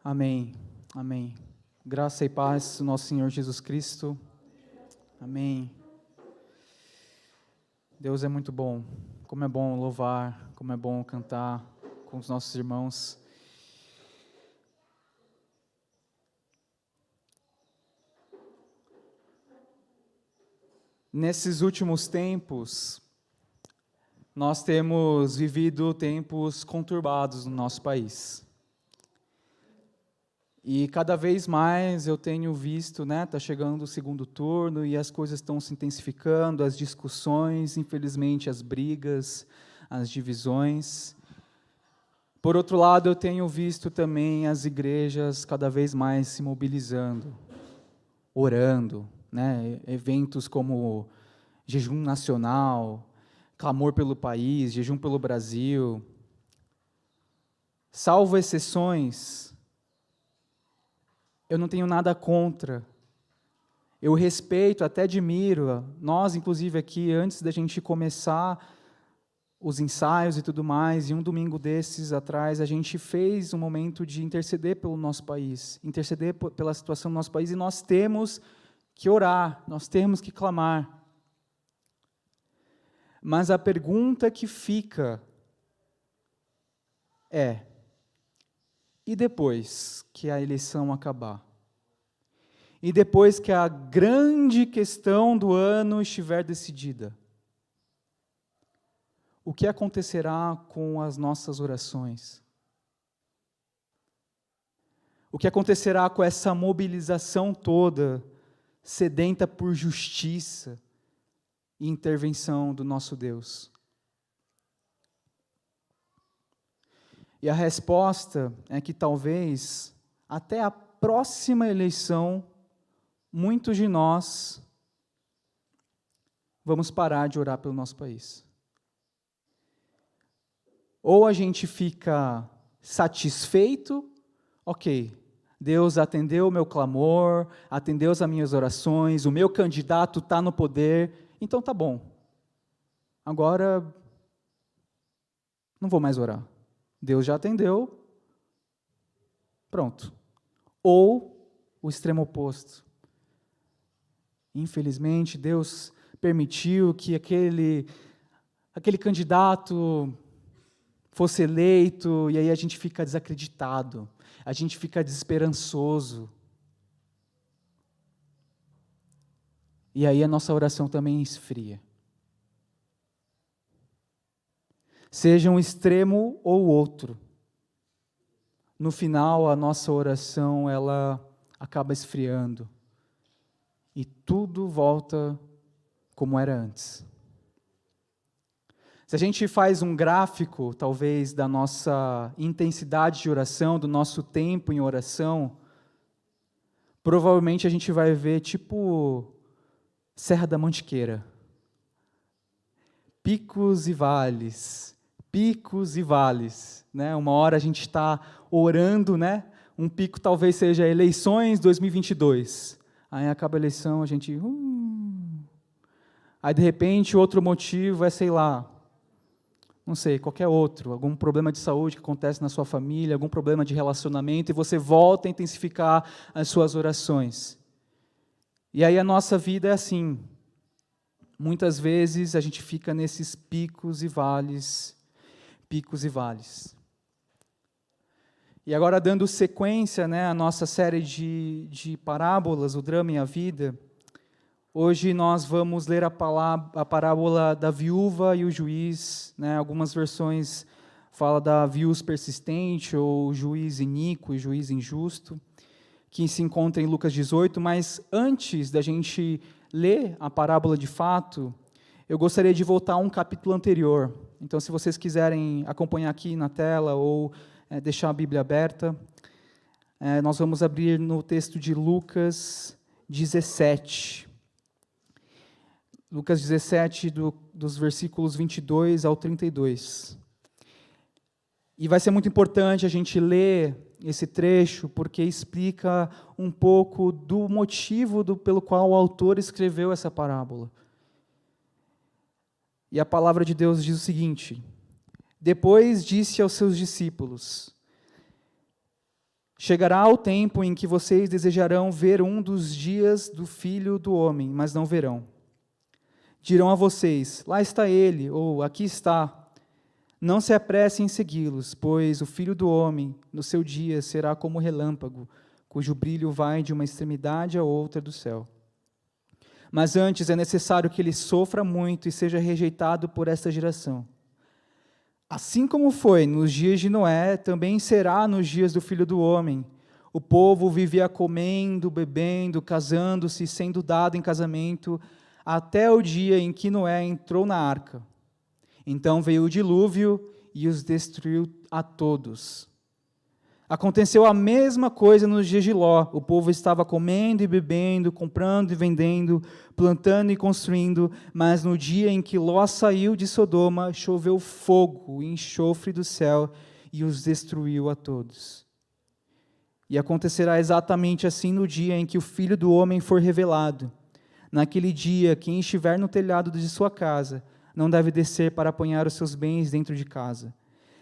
Amém, amém. Graça e paz do nosso Senhor Jesus Cristo. Amém. Deus é muito bom. Como é bom louvar, como é bom cantar com os nossos irmãos. Nesses últimos tempos, nós temos vivido tempos conturbados no nosso país. E cada vez mais eu tenho visto, tá chegando o segundo turno e as coisas estão se intensificando, as discussões, infelizmente as brigas, as divisões. Por outro lado, eu tenho visto também as igrejas cada vez mais se mobilizando, orando, eventos como jejum nacional, clamor pelo país, jejum pelo Brasil. Salvo exceções, eu não tenho nada contra. Eu respeito, até admiro. Nós, inclusive, aqui, antes da gente começar os ensaios e tudo mais, e um domingo desses atrás, a gente fez um momento de interceder pelo nosso país, interceder pela situação do nosso país, e nós temos que orar, nós temos que clamar. Mas a pergunta que fica é: e depois que a eleição acabar? E depois que a grande questão do ano estiver decidida? O que acontecerá com as nossas orações? O que acontecerá com essa mobilização toda, sedenta por justiça e intervenção do nosso Deus? E a resposta é que talvez, até a próxima eleição, muitos de nós vamos parar de orar pelo nosso país. Ou a gente fica satisfeito, ok, Deus atendeu o meu clamor, atendeu as minhas orações, o meu candidato está no poder, então tá bom. Agora, não vou mais orar. Deus já atendeu, pronto. Ou o extremo oposto. Infelizmente, Deus permitiu que aquele candidato fosse eleito, e aí a gente fica desacreditado, a gente fica desesperançoso. E aí a nossa oração também esfria. Seja um extremo ou outro, no final a nossa oração ela acaba esfriando e tudo volta como era antes. Se a gente faz um gráfico, talvez, da nossa intensidade de oração, do nosso tempo em oração, provavelmente a gente vai ver tipo Serra da Mantiqueira. Picos e vales, Uma hora a gente está orando, Um pico talvez seja eleições 2022. Aí acaba a eleição, a gente... Aí, de repente, outro motivo é, sei lá, não sei, qualquer outro, algum problema de saúde que acontece na sua família, algum problema de relacionamento, e você volta a intensificar as suas orações. E aí a nossa vida é assim. Muitas vezes a gente fica nesses picos e vales. E agora, dando sequência, à nossa série de parábolas, o drama e a vida, hoje nós vamos ler a parábola da viúva e o juiz, Algumas versões falam da viúva persistente, ou juiz iníquo e juiz injusto, que se encontra em Lucas 18, mas antes da gente ler a parábola de fato, eu gostaria de voltar a um capítulo anterior. Então, se vocês quiserem acompanhar aqui na tela ou deixar a Bíblia aberta, nós vamos abrir no texto de Lucas 17. Lucas 17, dos versículos 22 ao 32. E vai ser muito importante a gente ler esse trecho, porque explica um pouco do motivo pelo qual o autor escreveu essa parábola. E a palavra de Deus diz o seguinte: Depois disse aos seus discípulos: Chegará o tempo em que vocês desejarão ver um dos dias do Filho do Homem, mas não verão. Dirão a vocês, lá está ele, ou aqui está. Não se apressem em segui-los, pois o Filho do Homem, no seu dia, será como relâmpago, cujo brilho vai de uma extremidade à outra do céu. Mas antes é necessário que ele sofra muito e seja rejeitado por esta geração. Assim como foi nos dias de Noé, também será nos dias do Filho do Homem. O povo vivia comendo, bebendo, casando-se, sendo dado em casamento, até o dia em que Noé entrou na arca. Então veio o dilúvio e os destruiu a todos. Aconteceu a mesma coisa nos dias de Ló. O povo estava comendo e bebendo, comprando e vendendo, plantando e construindo, mas no dia em que Ló saiu de Sodoma, choveu fogo e enxofre do céu e os destruiu a todos. E acontecerá exatamente assim no dia em que o Filho do Homem for revelado. Naquele dia, quem estiver no telhado de sua casa não deve descer para apanhar os seus bens dentro de casa.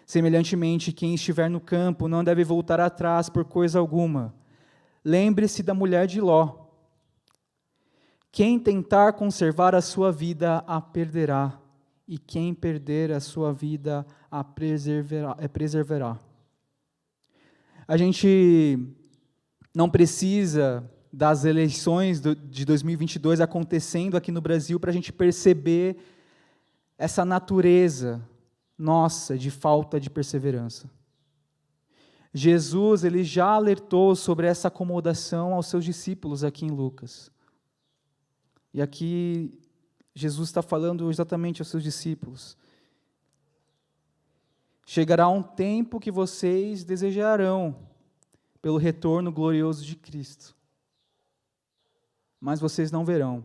Semelhantemente, quem estiver no campo não deve voltar atrás por coisa alguma. Lembre-se da mulher de Ló. Quem tentar conservar a sua vida, a perderá, e quem perder a sua vida, a preservará. A gente não precisa das eleições de 2022 acontecendo aqui no Brasil para a gente perceber essa natureza nossa de falta de perseverança. Jesus, ele já alertou sobre essa acomodação aos seus discípulos aqui em Lucas. E aqui Jesus está falando exatamente aos seus discípulos. Chegará um tempo que vocês desejarão pelo retorno glorioso de Cristo. Mas vocês não verão,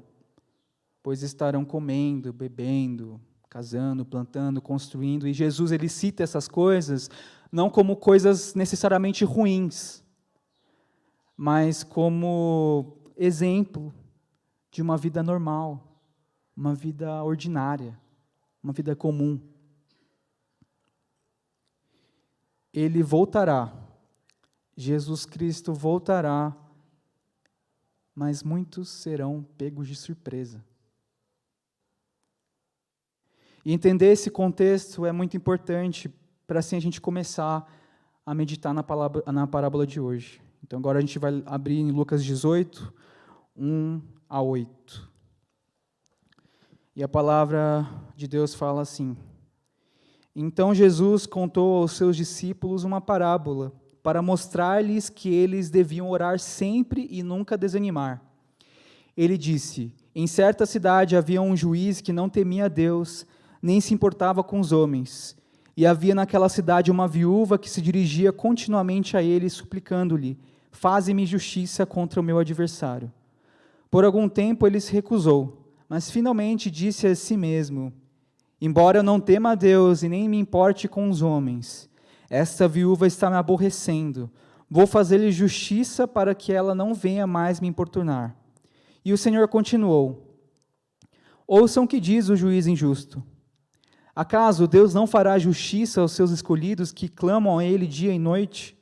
pois estarão comendo, bebendo, casando, plantando, construindo, e Jesus ele cita essas coisas não como coisas necessariamente ruins, mas como exemplo de uma vida normal, uma vida ordinária, uma vida comum. Ele voltará, Jesus Cristo voltará, mas muitos serão pegos de surpresa. E entender esse contexto é muito importante para assim a gente começar a meditar na parábola de hoje. Então agora a gente vai abrir em Lucas 18, 1 a 8. E a palavra de Deus fala assim: Então Jesus contou aos seus discípulos uma parábola, para mostrar-lhes que eles deviam orar sempre e nunca desanimar. Ele disse: Em certa cidade havia um juiz que não temia a Deus, nem se importava com os homens. E havia naquela cidade uma viúva que se dirigia continuamente a ele, suplicando-lhe: Faze-me justiça contra o meu adversário. Por algum tempo ele se recusou, mas finalmente disse a si mesmo: Embora eu não tema a Deus e nem me importe com os homens, esta viúva está me aborrecendo. Vou fazer-lhe justiça para que ela não venha mais me importunar. E o Senhor continuou: Ouçam o que diz o juiz injusto. Acaso Deus não fará justiça aos seus escolhidos que clamam a Ele dia e noite?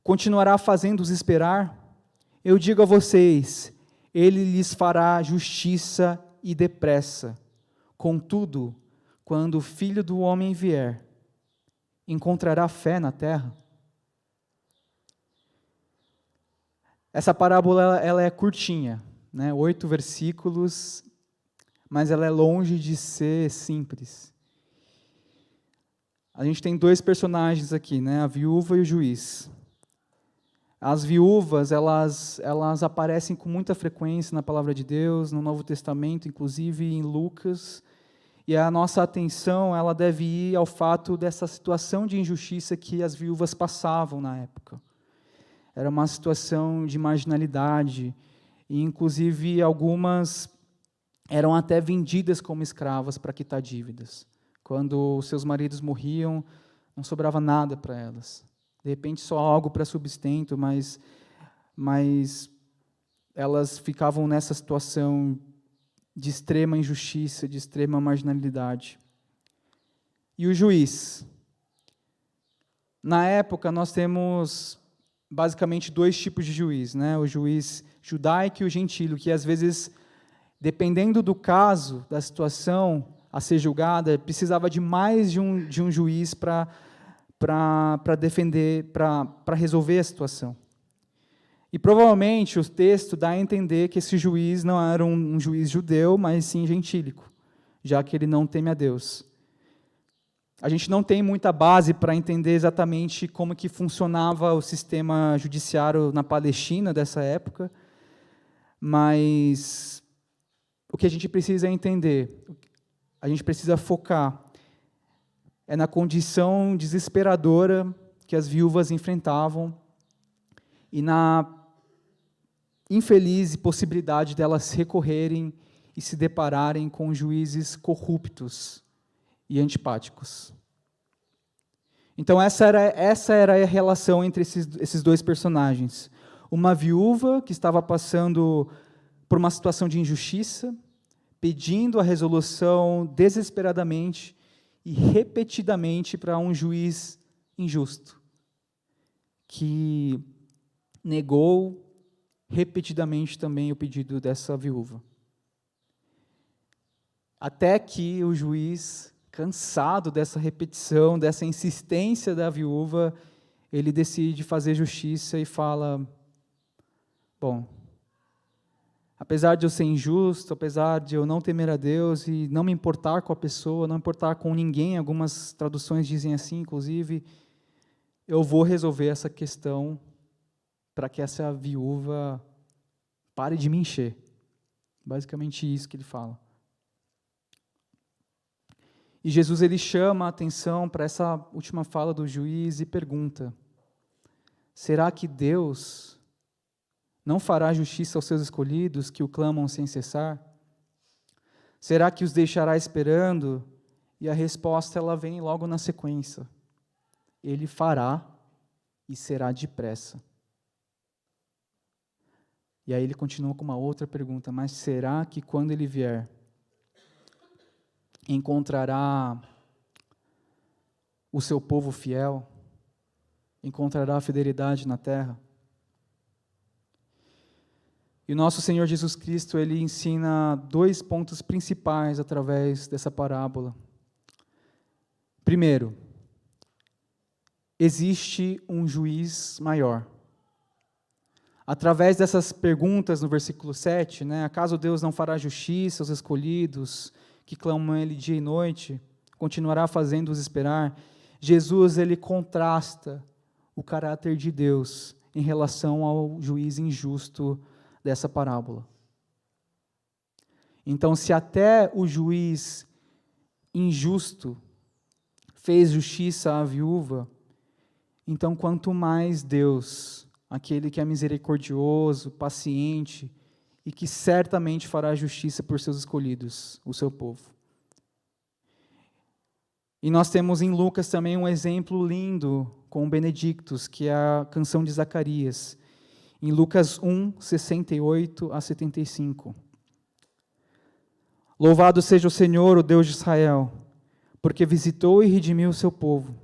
Continuará fazendo-os esperar? Eu digo a vocês, Ele lhes fará justiça e depressa. Contudo, quando o Filho do Homem vier, encontrará fé na terra? Essa parábola ela é curtinha, 8 versículos, mas ela é longe de ser simples. A gente tem 2 personagens aqui, a viúva e o juiz. As viúvas, elas aparecem com muita frequência na palavra de Deus, no Novo Testamento, inclusive em Lucas, e a nossa atenção ela deve ir ao fato dessa situação de injustiça que as viúvas passavam na época. Era uma situação de marginalidade, e inclusive algumas eram até vendidas como escravas para quitar dívidas. Quando seus maridos morriam, não sobrava nada para elas. De repente, só algo para sustento, mas elas ficavam nessa situação de extrema injustiça, de extrema marginalidade. E o juiz? Na época, nós temos basicamente dois tipos de juiz, né? O juiz judaico e o gentílico, que às vezes, dependendo do caso, da situação a ser julgada, precisava de mais de um juiz para defender, para resolver a situação. E provavelmente o texto dá a entender que esse juiz não era um juiz judeu, mas sim gentílico, já que ele não teme a Deus. A gente não tem muita base para entender exatamente como que funcionava o sistema judiciário na Palestina dessa época, mas o que a gente precisa entender, a gente precisa focar, é na condição desesperadora que as viúvas enfrentavam e na infeliz possibilidade delas recorrerem e se depararem com juízes corruptos e antipáticos. Então, essa era a relação entre esses dois personagens. Uma viúva que estava passando por uma situação de injustiça, pedindo a resolução desesperadamente e repetidamente para um juiz injusto, que negou repetidamente também o pedido dessa viúva. Até que o juiz, cansado dessa repetição, dessa insistência da viúva, ele decide fazer justiça e fala: bom, apesar de eu ser injusto, apesar de eu não temer a Deus e não me importar com a pessoa, não me importar com ninguém, algumas traduções dizem assim, inclusive, eu vou resolver essa questão para que essa viúva pare de me encher. Basicamente isso que ele fala. E Jesus ele chama a atenção para essa última fala do juiz e pergunta: será que Deus não fará justiça aos seus escolhidos que o clamam sem cessar? Será que os deixará esperando? E a resposta ela vem logo na sequência: Ele fará e será depressa. E aí ele continua com uma outra pergunta: mas será que quando ele vier, encontrará o seu povo fiel? Encontrará fidelidade na terra? E o nosso Senhor Jesus Cristo, ele ensina dois pontos principais através dessa parábola. Primeiro, existe um juiz maior. Através dessas perguntas no versículo 7, acaso Deus não fará justiça aos escolhidos, que clamam a Ele dia e noite, continuará fazendo-os esperar? Jesus, ele contrasta o caráter de Deus em relação ao juiz injusto dessa parábola. Então, se até o juiz injusto fez justiça à viúva, então quanto mais Deus, aquele que é misericordioso, paciente e que certamente fará justiça por seus escolhidos, o seu povo. E nós temos em Lucas também um exemplo lindo com Benedictus, que é a canção de Zacarias, em Lucas 1, 68 a 75. Louvado seja o Senhor, o Deus de Israel, porque visitou e redimiu o seu povo.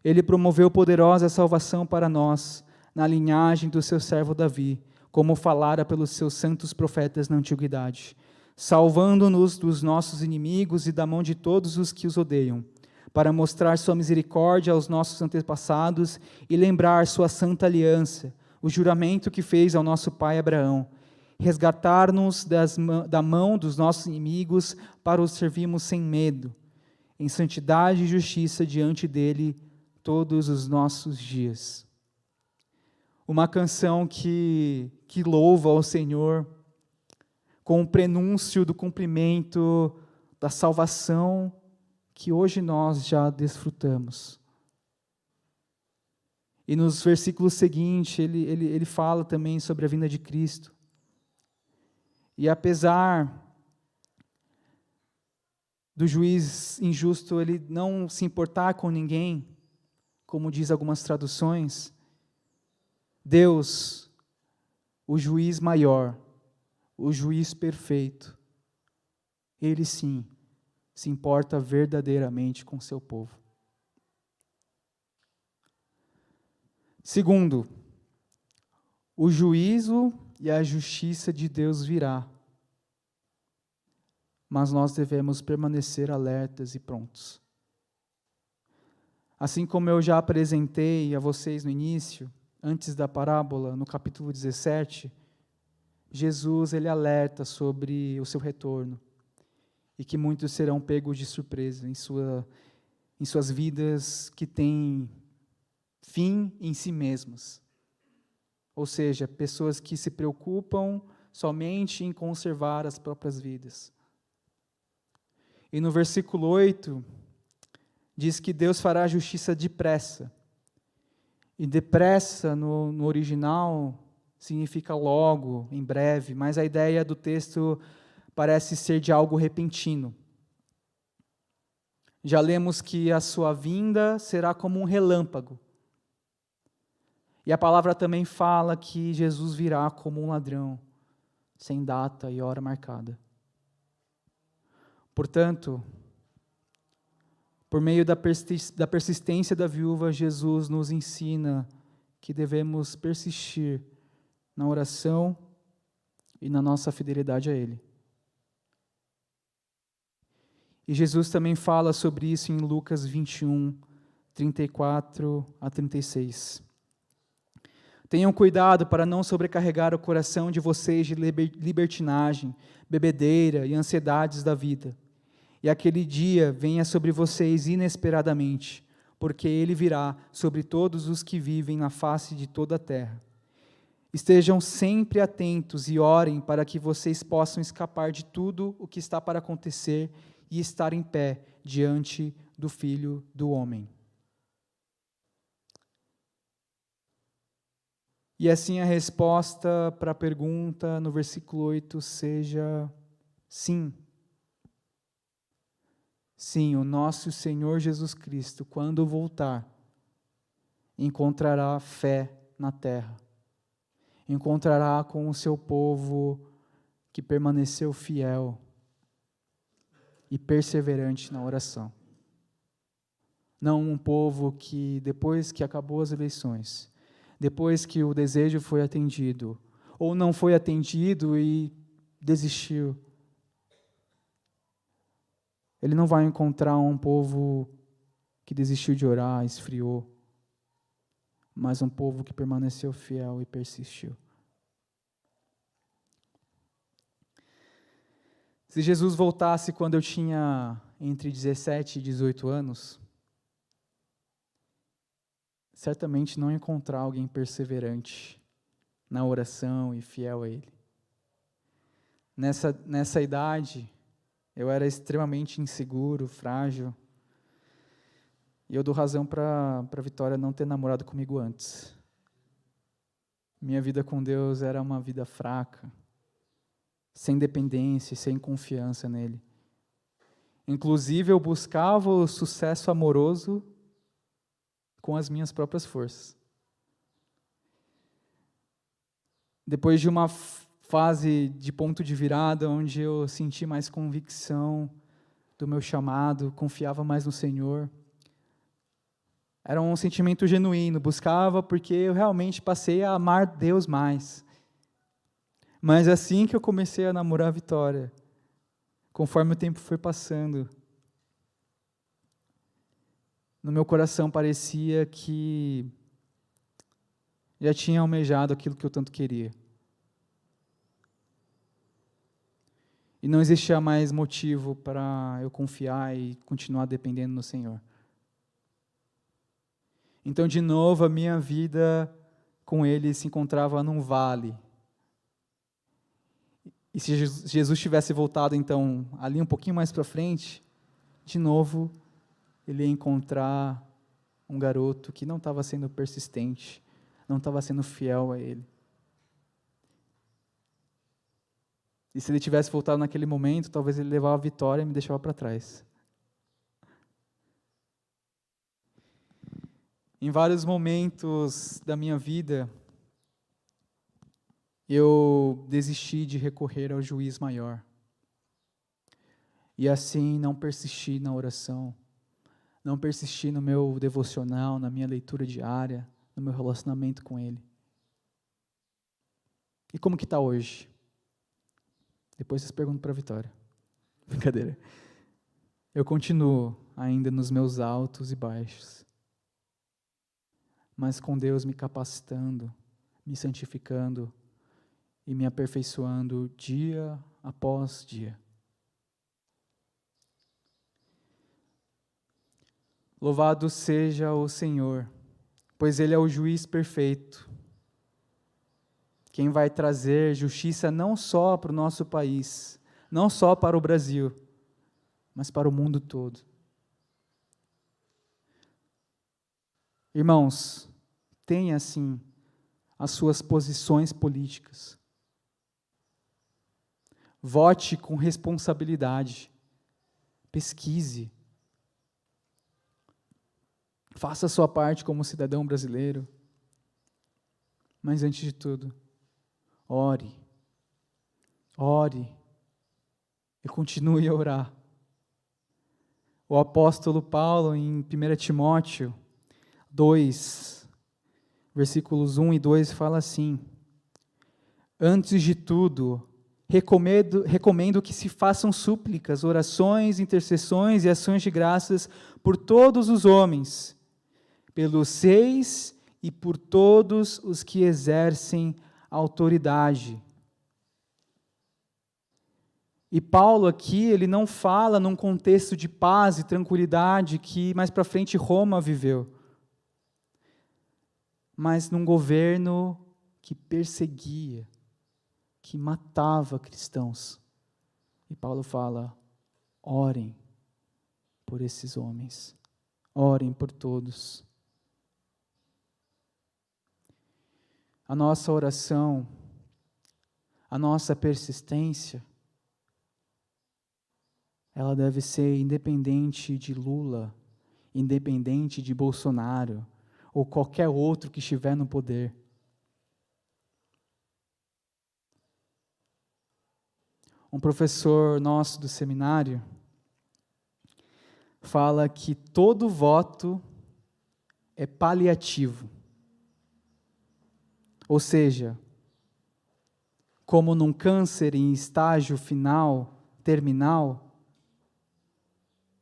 Ele promoveu poderosa salvação para nós, na linhagem do seu servo Davi, como falara pelos seus santos profetas na antiguidade, salvando-nos dos nossos inimigos e da mão de todos os que os odeiam, para mostrar sua misericórdia aos nossos antepassados e lembrar sua santa aliança, o juramento que fez ao nosso pai Abraão, resgatar-nos da mão dos nossos inimigos para os servirmos sem medo, em santidade e justiça diante dele todos os nossos dias. Uma canção que louva ao Senhor com o prenúncio do cumprimento da salvação que hoje nós já desfrutamos. E nos versículos seguintes, ele fala também sobre a vinda de Cristo. E apesar do juiz injusto ele não se importar com ninguém, como diz algumas traduções, Deus, o juiz maior, o juiz perfeito, ele sim se importa verdadeiramente com seu povo. Segundo, o juízo e a justiça de Deus virá, mas nós devemos permanecer alertas e prontos. Assim como eu já apresentei a vocês no início, antes da parábola, no capítulo 17, Jesus ele alerta sobre o seu retorno e que muitos serão pegos de surpresa em suas vidas que têm fim em si mesmas. Ou seja, pessoas que se preocupam somente em conservar as próprias vidas. E no versículo 8, diz que Deus fará justiça depressa. E depressa, no original, significa logo, em breve, mas a ideia do texto parece ser de algo repentino. Já lemos que a sua vinda será como um relâmpago. E a palavra também fala que Jesus virá como um ladrão, sem data e hora marcada. Portanto, por meio da persistência da viúva, Jesus nos ensina que devemos persistir na oração e na nossa fidelidade a Ele. E Jesus também fala sobre isso em Lucas 21, 34 a 36. Tenham cuidado para não sobrecarregar o coração de vocês de libertinagem, bebedeira e ansiedades da vida. E aquele dia venha sobre vocês inesperadamente, porque ele virá sobre todos os que vivem na face de toda a terra. Estejam sempre atentos e orem para que vocês possam escapar de tudo o que está para acontecer e estar em pé diante do Filho do Homem. E assim a resposta para a pergunta no versículo 8 seja sim. Sim, o nosso Senhor Jesus Cristo, quando voltar, encontrará fé na terra. Encontrará com o seu povo que permaneceu fiel e perseverante na oração. Não um povo que, depois que acabou as eleições, depois que o desejo foi atendido, ou não foi atendido e desistiu, ele não vai encontrar um povo que desistiu de orar, esfriou, mas um povo que permaneceu fiel e persistiu. Se Jesus voltasse quando eu tinha entre 17 e 18 anos, certamente não ia encontrar alguém perseverante na oração e fiel a Ele. Nessa idade, eu era extremamente inseguro, frágil, e eu dou razão para a Vitória não ter namorado comigo antes. Minha vida com Deus era uma vida fraca, sem dependência, sem confiança nele. Inclusive, eu buscava o sucesso amoroso com as minhas próprias forças. Depois de uma fase de ponto de virada, onde eu senti mais convicção do meu chamado, confiava mais no Senhor, era um sentimento genuíno, buscava porque eu realmente passei a amar Deus mais. Mas assim que eu comecei a namorar a Vitória, conforme o tempo foi passando, no meu coração parecia que já tinha almejado aquilo que eu tanto queria. E não existia mais motivo para eu confiar e continuar dependendo no Senhor. Então, de novo, a minha vida com Ele se encontrava num vale. E se Jesus tivesse voltado, então, ali um pouquinho mais para frente, de novo, Ele ia encontrar um garoto que não estava sendo persistente, não estava sendo fiel a Ele. E se Ele tivesse voltado naquele momento, talvez Ele levava a vitória e me deixava para trás. Em vários momentos da minha vida, eu desisti de recorrer ao juiz maior. E assim não persisti na oração, não persisti no meu devocional, na minha leitura diária, no meu relacionamento com Ele. E como que está hoje? Depois vocês perguntam para a Vitória. Brincadeira. Eu continuo ainda nos meus altos e baixos, mas com Deus me capacitando, me santificando e me aperfeiçoando dia após dia. Louvado seja o Senhor, pois Ele é o juiz perfeito, quem vai trazer justiça não só para o nosso país, não só para o Brasil, mas para o mundo todo. Irmãos, tenha sim as suas posições políticas. Vote com responsabilidade. Pesquise. Faça a sua parte como cidadão brasileiro. Mas antes de tudo, ore. Ore. E continue a orar. O apóstolo Paulo, em 1 Timóteo 2, versículos 1 e 2, fala assim: antes de tudo, recomendo que se façam súplicas, orações, intercessões e ações de graças por todos os homens, pelos reis e por todos os que exercem autoridade. E Paulo aqui, ele não fala num contexto de paz e tranquilidade que mais para frente Roma viveu, mas num governo que perseguia, que matava cristãos. E Paulo fala: orem por esses homens, orem por todos. A nossa oração, a nossa persistência, ela deve ser independente de Lula, independente de Bolsonaro, ou qualquer outro que estiver no poder. Um professor nosso do seminário fala que todo voto é paliativo. Ou seja, como num câncer em estágio final, terminal,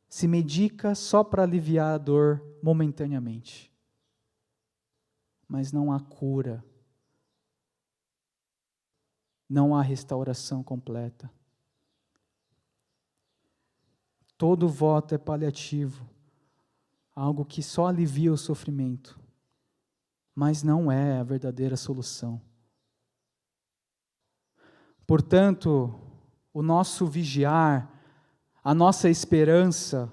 se medica só para aliviar a dor momentaneamente. Mas não há cura. Não há restauração completa. Todo voto é paliativo, algo que só alivia o sofrimento, mas não é a verdadeira solução. Portanto, o nosso vigiar, a nossa esperança,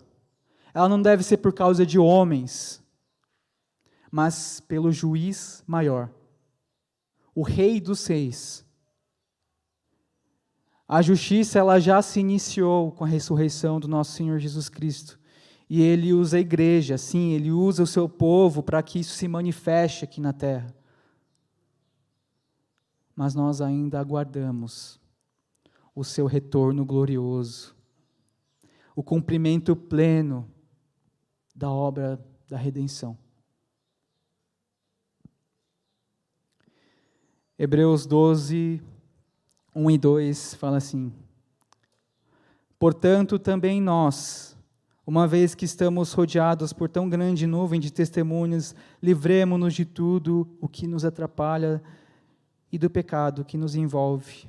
ela não deve ser por causa de homens, mas pelo juiz maior, o Rei dos Reis. A justiça, ela já se iniciou com a ressurreição do nosso Senhor Jesus Cristo. E Ele usa a igreja, sim, Ele usa o seu povo para que isso se manifeste aqui na terra. Mas nós ainda aguardamos o seu retorno glorioso, o cumprimento pleno da obra da redenção. Hebreus 12, 1 e 2 fala assim: portanto, também nós, uma vez que estamos rodeados por tão grande nuvem de testemunhas, livremo-nos de tudo o que nos atrapalha e do pecado que nos envolve,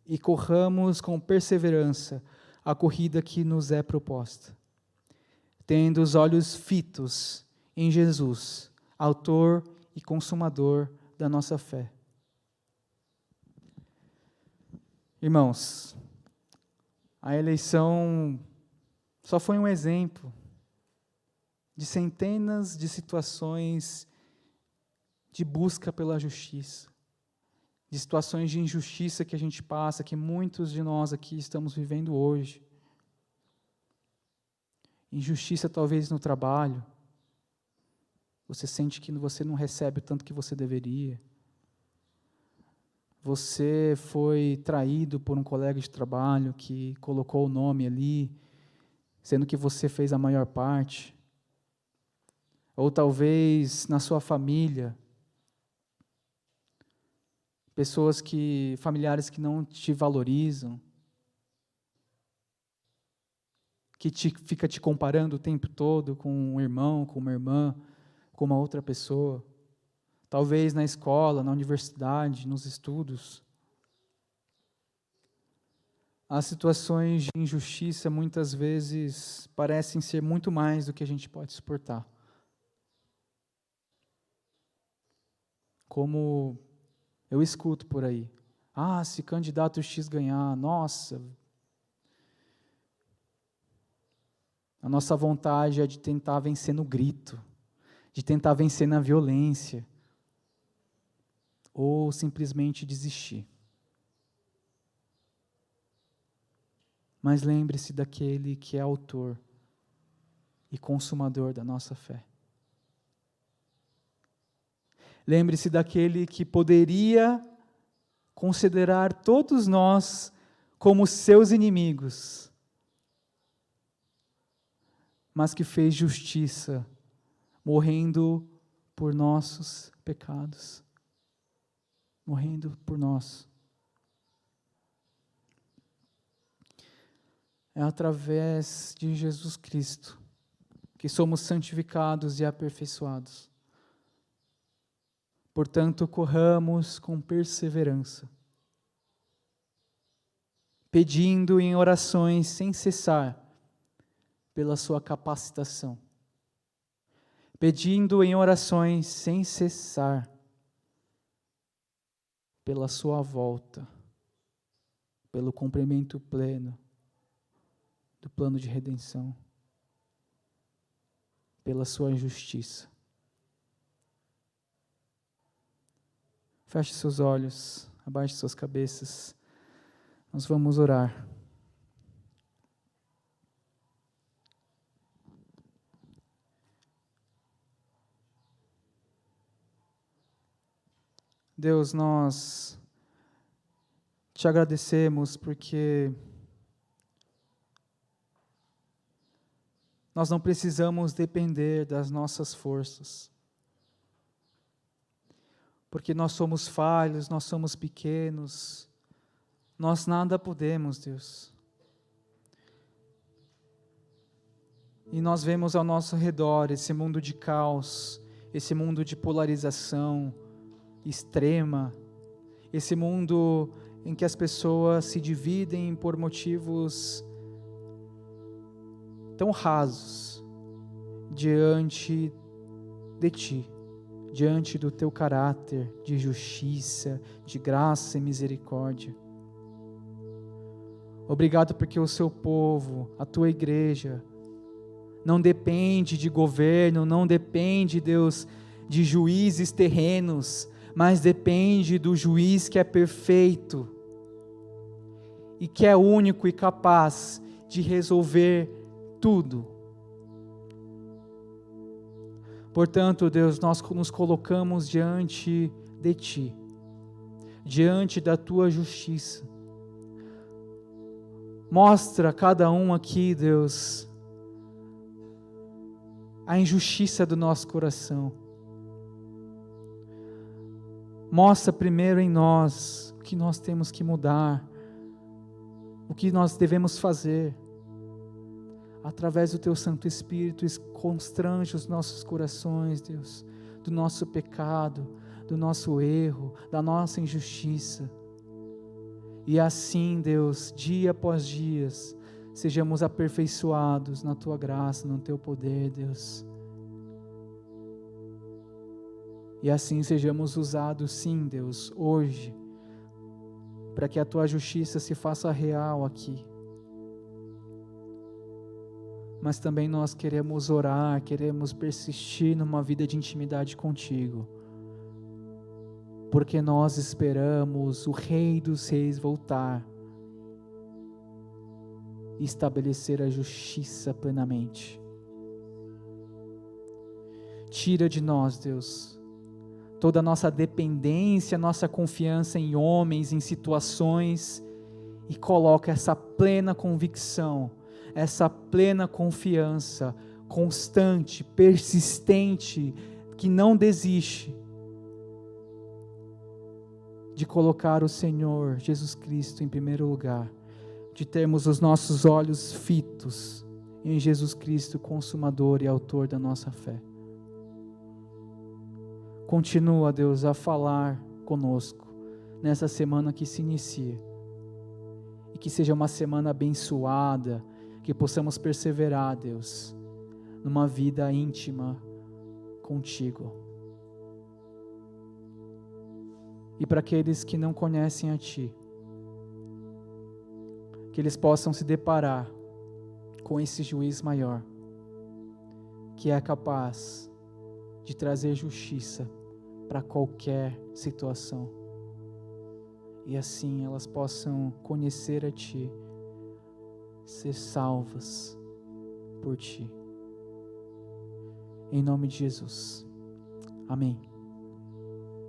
e corramos com perseverança a corrida que nos é proposta, tendo os olhos fitos em Jesus, autor e consumador da nossa fé. Irmãos, a eleição só foi um exemplo de centenas de situações de busca pela justiça, de situações de injustiça que a gente passa, que muitos de nós aqui estamos vivendo hoje. Injustiça talvez no trabalho, você sente que você não recebe o tanto que você deveria. Você foi traído por um colega de trabalho que colocou o nome ali, sendo que você fez a maior parte. Ou talvez na sua família, familiares que não te valorizam, que fica te comparando o tempo todo com um irmão, com uma irmã, com uma outra pessoa. Talvez na escola, na universidade, nos estudos. As situações de injustiça muitas vezes parecem ser muito mais do que a gente pode suportar. Como eu escuto por aí. Se candidato X ganhar, nossa. A nossa vontade é de tentar vencer no grito, de tentar vencer na violência, ou simplesmente desistir. Mas lembre-se daquele que é autor e consumador da nossa fé. Lembre-se daquele que poderia considerar todos nós como seus inimigos, mas que fez justiça, morrendo por nossos pecados, morrendo por nós. É através de Jesus Cristo que somos santificados e aperfeiçoados. Portanto, corramos com perseverança, pedindo em orações sem cessar pela sua capacitação, pedindo em orações sem cessar pela sua volta, pelo cumprimento pleno do plano de redenção, pela sua justiça. Feche seus olhos, abaixe suas cabeças, nós vamos orar. Deus, nós te agradecemos porque nós não precisamos depender das nossas forças, porque nós somos falhos, nós somos pequenos, nós nada podemos, Deus. E nós vemos ao nosso redor esse mundo de caos, esse mundo de polarização extrema, esse mundo em que as pessoas se dividem por motivos tão rasos diante de Ti, diante do Teu caráter de justiça, de graça e misericórdia. Obrigado porque o Seu povo, a Tua igreja, não depende de governo, não depende, Deus, de juízes terrenos, mas depende do juiz que é perfeito e que é único e capaz de resolver tudo. Portanto, Deus, nós nos colocamos diante de Ti, diante da Tua justiça. Mostra a cada um aqui, Deus, a injustiça do nosso coração. Mostra primeiro em nós o que nós temos que mudar, o que nós devemos fazer. Através do Teu Santo Espírito, constrange os nossos corações, Deus, do nosso pecado, do nosso erro, da nossa injustiça. E assim, Deus, dia após dia, sejamos aperfeiçoados na Tua graça, no Teu poder, Deus. E assim sejamos usados, sim, Deus, hoje, para que a Tua justiça se faça real aqui. Mas também nós queremos orar, queremos persistir numa vida de intimidade contigo, porque nós esperamos o Rei dos Reis voltar e estabelecer a justiça plenamente. Tira de nós, Deus, toda a nossa dependência, nossa confiança em homens, em situações, e coloca essa plena convicção, essa plena confiança, constante, persistente, que não desiste, de colocar o Senhor Jesus Cristo em primeiro lugar, de termos os nossos olhos fitos em Jesus Cristo, consumador e autor da nossa fé. Continua, Deus, a falar conosco nessa semana que se inicia, e que seja uma semana abençoada, que possamos perseverar, Deus, numa vida íntima contigo. E para aqueles que não conhecem a Ti, que eles possam se deparar com esse juiz maior, que é capaz de trazer justiça para qualquer situação. E assim elas possam conhecer a Ti, ser salvas por Ti. Em nome de Jesus. Amém.